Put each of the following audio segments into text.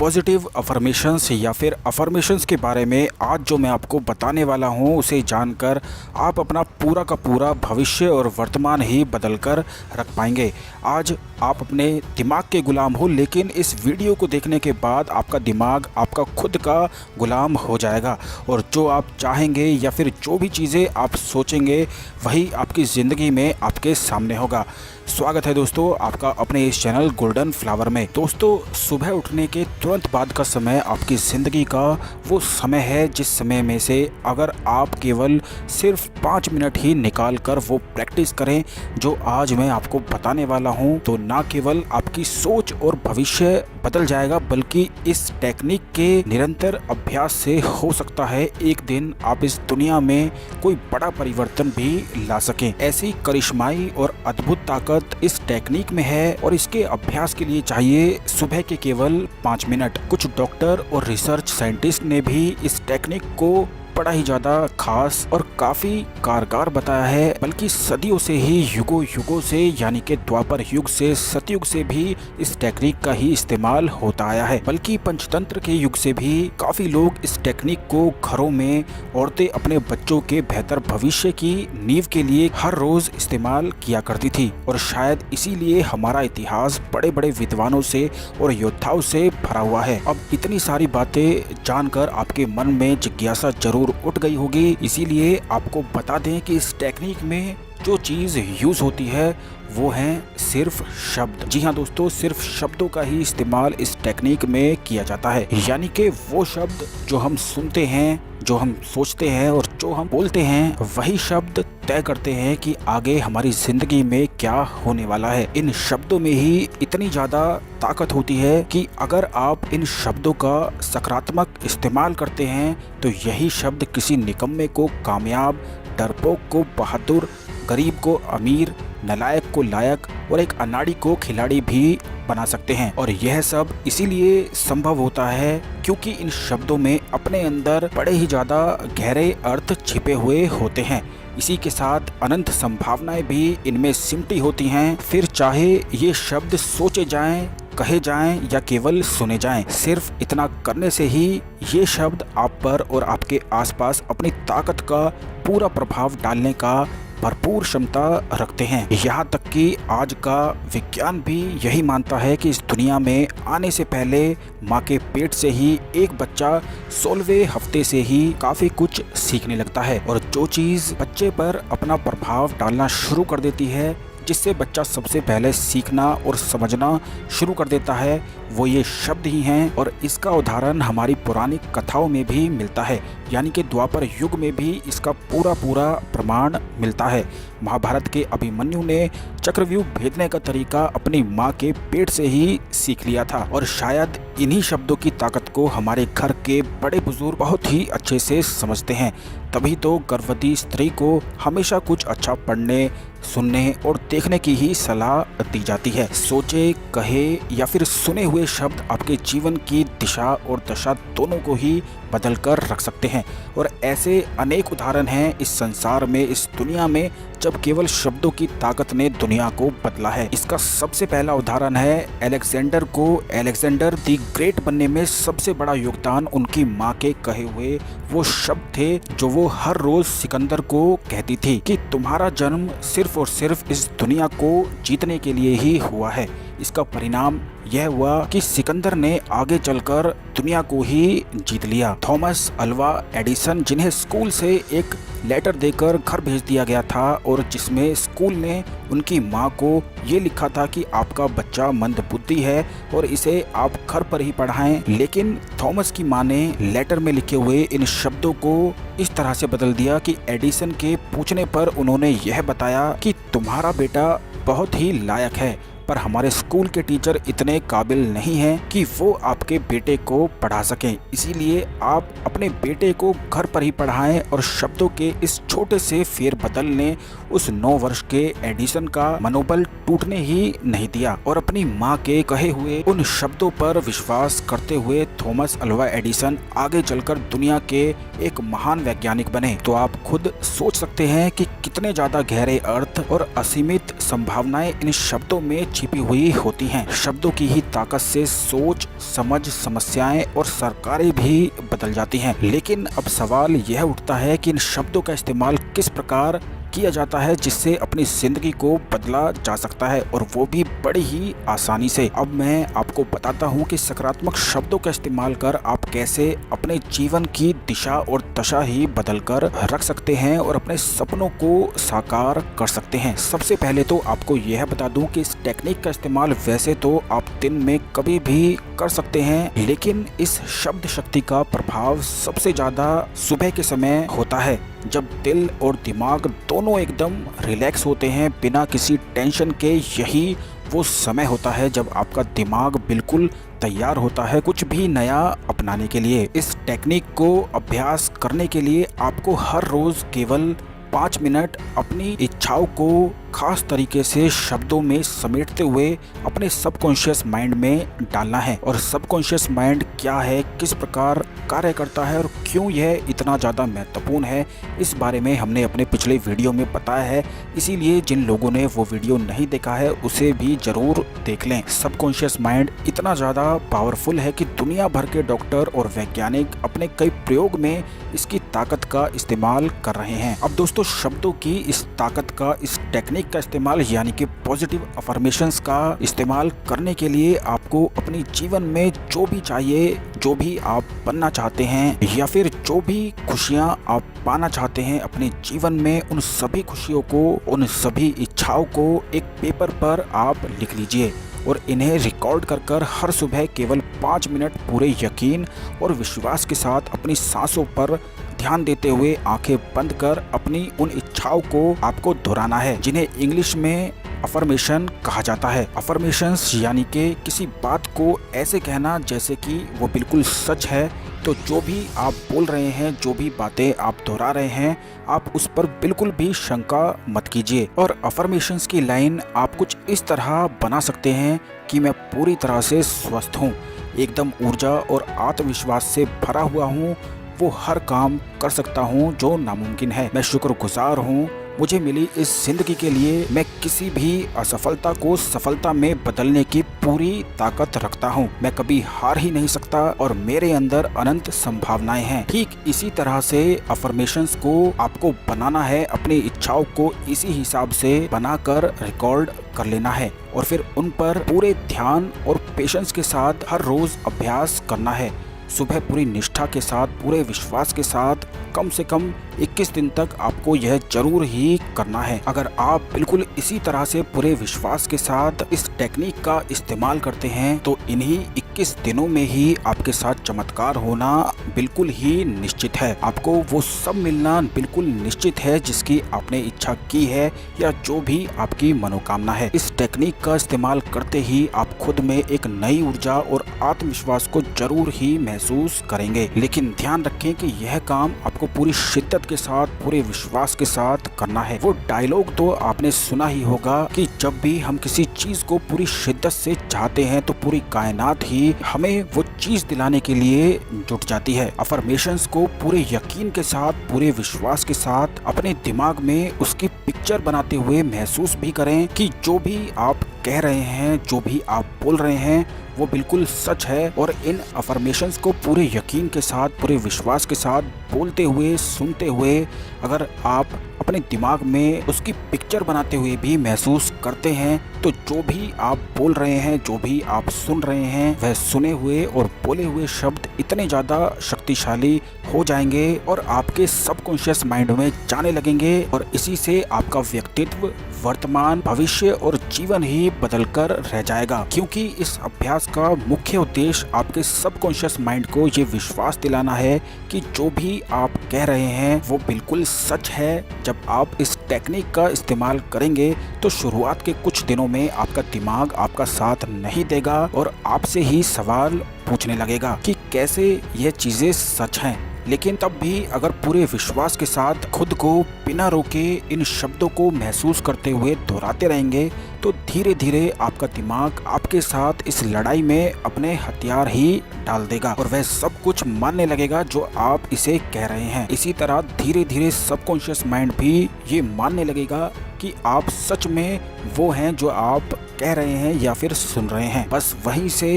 Positive affirmations या फिर affirmations के बारे में आज जो मैं आपको बताने वाला हूं, उसे जानकर आप अपना पूरा का पूरा भविष्य और वर्तमान ही बदल कर रख पाएंगे। आज आप अपने दिमाग के गुलाम हो, लेकिन इस वीडियो को देखने के बाद आपका दिमाग आपका खुद का गुलाम हो जाएगा और जो आप चाहेंगे या फिर जो भी चीज़ें आप सोचेंगे वही आपकी ज़िंदगी में आपके सामने होगा। स्वागत है दोस्तों आपका अपने इस चैनल गोल्डन फ्लावर में। दोस्तों, सुबह उठने के तुरंत बाद का समय आपकी ज़िंदगी का वो समय है जिस समय में से अगर आप केवल सिर्फ 5 मिनट ही निकाल कर वो प्रैक्टिस करें जो आज मैं आपको बताने वाला हूं, तो ना केवल आपकी सोच और भविष्य बदल जाएगा, बल्कि इस टेक्निक के निरंतर अभ्यास से हो सकता है एक दिन आप इस दुनिया में कोई बड़ा परिवर्तन भी ला सकें। ऐसी करिश्माई और अद्भुत ताकत इस टेक्निक में है और इसके अभ्यास के लिए चाहिए सुबह के केवल 5 मिनट। कुछ डॉक्टर और रिसर्च साइंटिस्ट ने भी इस टेक्निक को बड़ा ही ज़्यादा खास और काफ़ी कारगर बताया है, बल्कि सदियों से ही, युगों युगों से, यानी कि द्वापर युग से सतयुग से भी इस टेक्निक का ही इस्तेमाल होता आया है। बल्कि पंचतंत्र के युग से भी काफ़ी लोग इस टेक्निक को घरों में औरतें अपने बच्चों के बेहतर भविष्य की नींव के लिए हर रोज़ इस्तेमाल किया करती थी और शायद इसीलिए हमारा इतिहास बड़े बड़े विद्वानों से और योद्धाओं से भरा हुआ है। अब इतनी सारी बातें जानकर आपके मन में जिज्ञासा जरूर उठ गई होगी, इसीलिए आपको बता दें कि इस टेक्निक में जो चीज़ यूज़ होती है वो हैं सिर्फ शब्द। जी हाँ दोस्तों, सिर्फ शब्दों का ही इस्तेमाल इस टेक्निक में किया जाता है, यानी कि वो शब्द जो हम सुनते हैं, जो हम सोचते हैं और जो हम बोलते हैं, वही शब्द तय करते हैं कि आगे हमारी ज़िंदगी में क्या होने वाला है। इन शब्दों में ही इतनी ज़्यादा ताकत होती है कि अगर आप इन शब्दों का सकारात्मक इस्तेमाल करते हैं तो यही शब्द किसी निकम्मे को कामयाब, डरपोक को बहादुर, गरीब को अमीर, नालायक को लायक और एक अनाड़ी को खिलाड़ी भी बना सकते हैं। और यह सब इसीलिए संभव होता है क्योंकि इन शब्दों में अपने अंदर बड़े ही ज़्यादा गहरे अर्थ छिपे हुए होते हैं। इसी के साथ अनंत संभावनाएं भी इनमें सिमटी होती हैं। फिर चाहे ये शब्द सोचे जाएं, कहे जाएं या केवल सुने जाएं, सिर्फ इतना करने से ही ये शब्द आप पर और आपके आसपास अपनी ताकत का पूरा प्रभाव डालने का भरपूर क्षमता रखते हैं। यहाँ तक कि आज का विज्ञान भी यही मानता है कि इस दुनिया में आने से पहले माँ के पेट से ही एक बच्चा 16वें हफ्ते से ही काफ़ी कुछ सीखने लगता है और जो चीज़ बच्चे पर अपना प्रभाव डालना शुरू कर देती है, जिससे बच्चा सबसे पहले सीखना और समझना शुरू कर देता है, वो ये शब्द ही हैं। और इसका उदाहरण हमारी पुरानी कथाओं में भी मिलता है, यानी कि द्वापर युग में भी इसका पूरा प्रमाण मिलता है। महाभारत के अभिमन्यु ने चक्रव्यूह भेदने का तरीका अपनी माँ के पेट से ही सीख लिया था और शायद इन्हीं शब्दों की ताकत को हमारे घर के बड़े बुजुर्ग बहुत ही अच्छे से समझते हैं। तभी तो गर्भवती स्त्री को हमेशा कुछ अच्छा पढ़ने, सुनने और देखने की ही सलाह दी जाती है। सोचे, कहे या फिर सुने हुए शब्द आपके जीवन की दिशा और दशा दोनों को ही बदल कर रख सकते हैं और ऐसे अनेक उदाहरण हैं इस संसार में, इस दुनिया में, जब केवल शब्दों की ताकत ने दुनिया को बदला है। इसका सबसे पहला उदाहरण है अलेक्जेंडर को। अलेक्जेंडर दी ग्रेट बनने में सबसे बड़ा योगदान उनकी माँ के कहे हुए वो शब्द थे जो वो हर रोज सिकंदर को कहती थी कि तुम्हारा जन्म सिर्फ और सिर्फ इस दुनिया को जीतने के लिए ही हुआ है। इसका परिणाम यह हुआ कि सिकंदर ने आगे चलकर दुनिया को ही जीत लिया। थॉमस अल्वा एडिसन, जिन्हें स्कूल से एक लेटर देकर घर भेज दिया गया था और जिसमें स्कूल ने उनकी माँ को ये लिखा था कि आपका बच्चा मंदबुद्धि है और इसे आप घर पर ही पढ़ाएं, लेकिन थॉमस की माँ ने लेटर में लिखे हुए इन शब्दों को इस तरह से बदल दिया कि एडिसन के पूछने पर उन्होंने यह बताया कि तुम्हारा बेटा बहुत ही लायक है, पर हमारे स्कूल के टीचर इतने काबिल नहीं हैं कि वो आपके बेटे को पढ़ा सकें, इसीलिए आप अपने बेटे को घर पर ही पढ़ाएं। और शब्दों के इस छोटे से फेरबदल ने उस 9 वर्ष के एडिसन का मनोबल टूटने ही नहीं दिया और अपनी माँ के कहे हुए उन शब्दों पर विश्वास करते हुए थॉमस अल्वा एडिसन आगे चलकर दुनिया के एक महान वैज्ञानिक बने। तो आप खुद सोच सकते हैं कि कितने ज्यादा गहरे अर्थ और असीमित संभावनाएं इन शब्दों में छिपी हुई होती हैं। शब्दों की ही ताकत से सोच, समझ, समस्याएं और सरकारें भी बदल जाती हैं। लेकिन अब सवाल यह उठता है कि इन शब्दों का इस्तेमाल किस प्रकार किया जाता है जिससे अपनी जिंदगी को बदला जा सकता है, और वो भी बड़ी ही आसानी से। अब मैं आपको बताता हूँ कि सकारात्मक शब्दों का इस्तेमाल कर आप कैसे अपने जीवन की दिशा और दशा ही बदल कर रख सकते हैं और अपने सपनों को साकार कर सकते हैं। सबसे पहले तो आपको यह बता दूं कि इस टेक्निक का इस्तेमाल वैसे तो आप दिन में कभी भी कर सकते हैं, लेकिन इस शब्द शक्ति का प्रभाव सबसे ज्यादा सुबह के समय होता है, जब दिल और दिमाग दोनों एकदम रिलैक्स होते हैं बिना किसी टेंशन के। यही वो समय होता है जब आपका दिमाग बिल्कुल तैयार होता है कुछ भी नया अपनाने के लिए। इस टेक्निक को अभ्यास करने के लिए आपको हर रोज केवल 5 मिनट अपनी इच्छाओं को खास तरीके से शब्दों में समेटते हुए अपने सबकॉन्शियस माइंड में डालना है। और सबकॉन्शियस माइंड क्या है, किस प्रकार कार्य करता है और क्यों यह इतना ज़्यादा महत्वपूर्ण है, इस बारे में हमने अपने पिछले वीडियो में बताया है। इसीलिए जिन लोगों ने वो वीडियो नहीं देखा है उसे भी जरूर देख लें। सबकॉन्शियस माइंड इतना ज़्यादा पावरफुल है कि दुनिया भर के डॉक्टर और वैज्ञानिक अपने कई प्रयोग में इसकी ताकत का इस्तेमाल कर रहे हैं। अब दोस्तों, शब्दों की इस ताकत का, इस टेक्निक का इस्तेमाल यानी कि पॉजिटिव अफर्मेशंस का इस्तेमाल करने के लिए आपको अपने जीवन में जो भी चाहिए, जो भी आप बनना चाहते हैं या फिर जो भी खुशियां आप पाना चाहते हैं अपने जीवन में, उन सभी खुशियों को, उन सभी इच्छाओं को एक पेपर पर आप लिख लीजिए और इन्हें रिकॉर्ड कर हर सुबह केवल 5 मिनट पूरे यकीन और विश्वास के साथ अपनी सांसों पर ध्यान देते हुए आंखें बंद कर अपनी उन इच्छाओं को आपको दोहराना है, जिन्हें इंग्लिश में अफर्मेशन कहा जाता है। अफर्मेशंस यानी कि किसी बात को ऐसे कहना जैसे कि वो बिल्कुल सच है। तो जो भी आप बोल रहे हैं, जो भी बातें आप दोहरा रहे हैं, आप उस पर बिल्कुल भी शंका मत कीजिए। और अफर्मेशंस की लाइन आप कुछ इस तरह बना सकते हैं कि मैं पूरी तरह से स्वस्थ हूँ, एकदम ऊर्जा और आत्मविश्वास से भरा हुआ हूँ, वो हर काम कर सकता हूँ जो नामुमकिन है, मैं शुक्रगुजार हूँ मुझे मिली इस जिंदगी के लिए, मैं किसी भी असफलता को सफलता में बदलने की पूरी ताकत रखता हूँ, मैं कभी हार ही नहीं सकता और मेरे अंदर अनंत संभावनाएं हैं। ठीक इसी तरह से अफर्मेशंस को आपको बनाना है, अपनी इच्छाओं को इसी हिसाब से बनाकर रिकॉर्ड कर लेना है और फिर उन पर पूरे ध्यान और पेशेंस के साथ हर रोज अभ्यास करना है। सुबह पूरी निष्ठा के साथ, पूरे विश्वास के साथ, कम से कम 21 दिन तक आपको यह जरूर ही करना है। अगर आप बिल्कुल इसी तरह से पूरे विश्वास के साथ इस टेक्निक का इस्तेमाल करते हैं तो इन्हीं 21 दिनों में ही आपके साथ चमत्कार होना बिल्कुल ही निश्चित है। आपको वो सब मिलना बिल्कुल निश्चित है जिसकी आपने इच्छा की है या जो भी आपकी मनोकामना है। इस टेक्निक का इस्तेमाल करते ही आप खुद में एक नई ऊर्जा और आत्मविश्वास को जरूर ही महसूस करेंगे। लेकिन ध्यान रखें कि यह काम आपको पूरी शिद्दत के साथ, पूरे विश्वास के साथ करना है। वो डायलॉग तो आपने सुना ही होगा कि जब भी हम किसी चीज को पूरी शिद्दत से चाहते हैं तो पूरी कायनात ही हमें वो चीज दिलाने के लिए जुट जाती है। अफर्मेशंस को पूरे यकीन के साथ, पूरे विश्वास के साथ अपने दिमाग में उसकी पिक्चर बनाते हुए महसूस भी करें कि जो भी आप कह रहे हैं, जो भी आप बोल रहे हैं वो बिल्कुल सच है। और इन अफर्मेशंस को पूरे यकीन के साथ, पूरे विश्वास के साथ बोलते हुए, सुनते हुए अगर आप अपने दिमाग में उसकी पिक्चर बनाते हुए भी महसूस करते हैं तो जो भी आप बोल रहे हैं, जो भी आप सुन रहे हैं, वह सुने हुए और बोले हुए शब्द इतने ज़्यादा शक्तिशाली हो जाएंगे और आपके सबकॉन्शियस माइंड में जाने लगेंगे और इसी से आपका व्यक्तित्व, वर्तमान, भविष्य और जीवन ही बदलकर रह जाएगा। क्योंकि इस अभ्यास का मुख्य उद्देश्य आपके सबकॉन्शियस माइंड को ये विश्वास दिलाना है कि जो भी आप कह रहे हैं वो बिल्कुल सच है। जब आप इस टेक्निक का इस्तेमाल करेंगे तो शुरुआत के कुछ दिनों में आपका दिमाग आपका साथ नहीं देगा और आपसे ही सवाल पूछने लगेगा कि कैसे यह चीजें सच हैं। लेकिन तब भी अगर पूरे विश्वास के साथ खुद को बिना रोके इन शब्दों को महसूस करते हुए दोहराते रहेंगे तो धीरे धीरे आपका दिमाग आपके साथ इस लड़ाई में अपने हथियार ही डाल देगा और वह सब कुछ मानने लगेगा जो आप इसे कह रहे हैं। इसी तरह धीरे धीरे सबकॉन्शियस माइंड भी ये मानने लगेगा कि आप सच में वो हैं जो आप कह रहे हैं या फिर सुन रहे हैं। बस वहीं से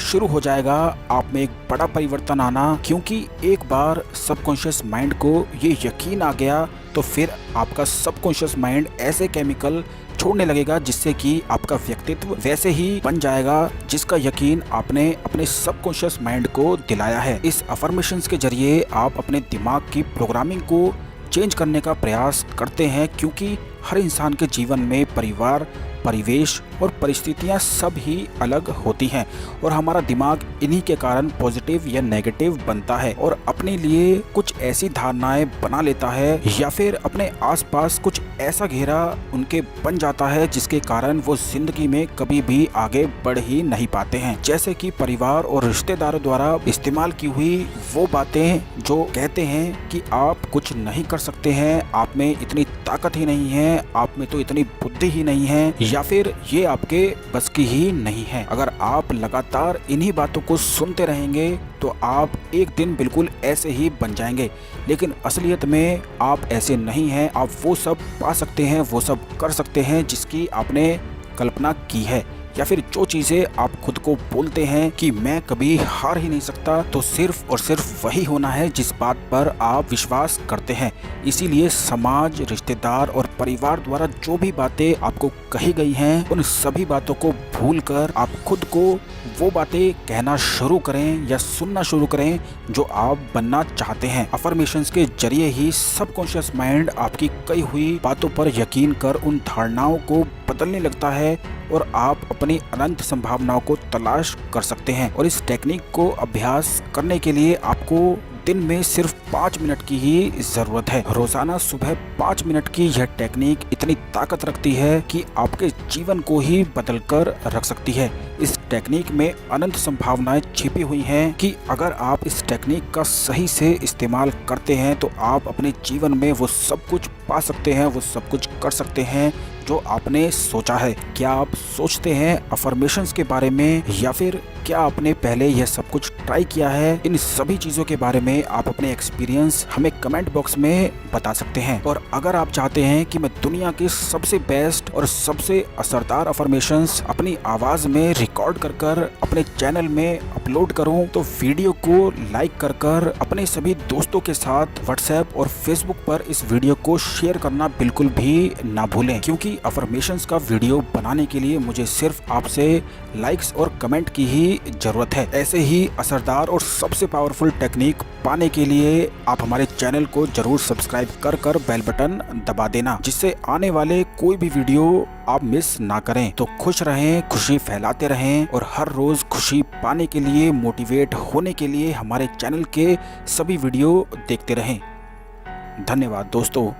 शुरू हो जाएगा आप में एक बड़ा परिवर्तन आना, क्योंकि एक बार सबकॉन्शियस माइंड को ये यकीन आ गया तो फिर आपका सबकॉन्शियस माइंड ऐसे केमिकल छोड़ने लगेगा जिससे कि आपका व्यक्तित्व वैसे ही बन जाएगा जिसका यकीन आपने अपने सबकॉन्शियस माइंड को दिलाया है। इस अफर्मेशंस के जरिए आप अपने दिमाग की प्रोग्रामिंग को चेंज करने का प्रयास करते हैं, क्योंकि हर इंसान के जीवन में परिवार, परिवेश और परिस्थितियां सब ही अलग होती हैं और हमारा दिमाग इन्हीं के कारण पॉजिटिव या नेगेटिव बनता है और अपने लिए कुछ ऐसी धारणाएं बना लेता है या फिर अपने आसपास कुछ ऐसा घेरा उनके बन जाता है जिसके कारण वो जिंदगी में कभी भी आगे बढ़ ही नहीं पाते हैं। जैसे कि परिवार और रिश्तेदारों द्वारा इस्तेमाल की हुई वो बातें जो कहते हैं कि आप कुछ नहीं कर सकते हैं, आप में इतनी ताकत ही नहीं है, आप में तो इतनी बुद्धि ही नहीं है, या फिर ये आपके बस की ही नहीं है। अगर आप लगातार इन्हीं बातों को सुनते रहेंगे तो आप एक दिन बिल्कुल ऐसे ही बन जाएंगे, लेकिन असलियत में आप ऐसे नहीं हैं। आप वो सब पा सकते हैं, वो सब कर सकते हैं जिसकी आपने कल्पना की है, या फिर जो चीजें आप खुद को बोलते हैं कि मैं कभी हार ही नहीं सकता, तो सिर्फ और सिर्फ वही होना है जिस बात पर आप विश्वास करते हैं। इसीलिए समाज, रिश्तेदार और परिवार द्वारा जो भी बातें आपको कही गई हैं उन सभी बातों को भूलकर आप खुद को वो बातें कहना शुरू करें या सुनना शुरू करें जो आप बनना चाहते हैं। अफर्मेशंस के जरिए ही सबकॉन्शियस माइंड आपकी कही हुई बातों पर यकीन कर उन धारणाओं को बदलने लगता है और आप अपनी अनंत संभावनाओं को तलाश कर सकते हैं। और इस टेक्निक को अभ्यास करने के लिए आपको दिन में सिर्फ 5 मिनट की ही जरूरत है। रोजाना सुबह 5 मिनट की यह टेक्निक इतनी ताकत रखती है कि आपके जीवन को ही बदल कर रख सकती है। इस टेक्निक में अनंत संभावनाएं छिपी हुई हैं कि अगर आप इस टेक्निक का सही से इस्तेमाल करते हैं तो आप अपने जीवन में वो सब कुछ पा सकते हैं, वो सब कुछ कर सकते हैं जो आपने सोचा है। क्या आप सोचते हैं अफर्मेशंस के बारे में, या फिर क्या आपने पहले यह सब कुछ ट्राई किया है? इन सभी चीज़ों के बारे में आप अपने एक्सपीरियंस हमें कमेंट बॉक्स में बता सकते हैं। और अगर आप चाहते हैं कि मैं दुनिया के सबसे बेस्ट और सबसे असरदार अफर्मेशंस अपनी आवाज़ में रिकॉर्ड कर अपने चैनल में अपलोड करूं, तो वीडियो को लाइक कर अपने सभी दोस्तों के साथ व्हाट्सएप और फेसबुक पर इस वीडियो को शेयर करना बिल्कुल भी ना भूलें, क्योंकि अफर्मेशंस का वीडियो बनाने के लिए मुझे सिर्फ आपसे लाइक्स और कमेंट की ही जरूरत है। ऐसे ही असरदार और सबसे पावरफुल टेक्निक पाने के लिए आप हमारे चैनल को जरूर सब्सक्राइब कर बेल बटन दबा देना, जिससे आने वाले कोई भी वीडियो आप मिस ना करें। तो खुश रहें, खुशी फैलाते रहें और हर रोज खुशी पाने के लिए, मोटिवेट होने के लिए हमारे चैनल के सभी वीडियो देखते रहें। धन्यवाद दोस्तों।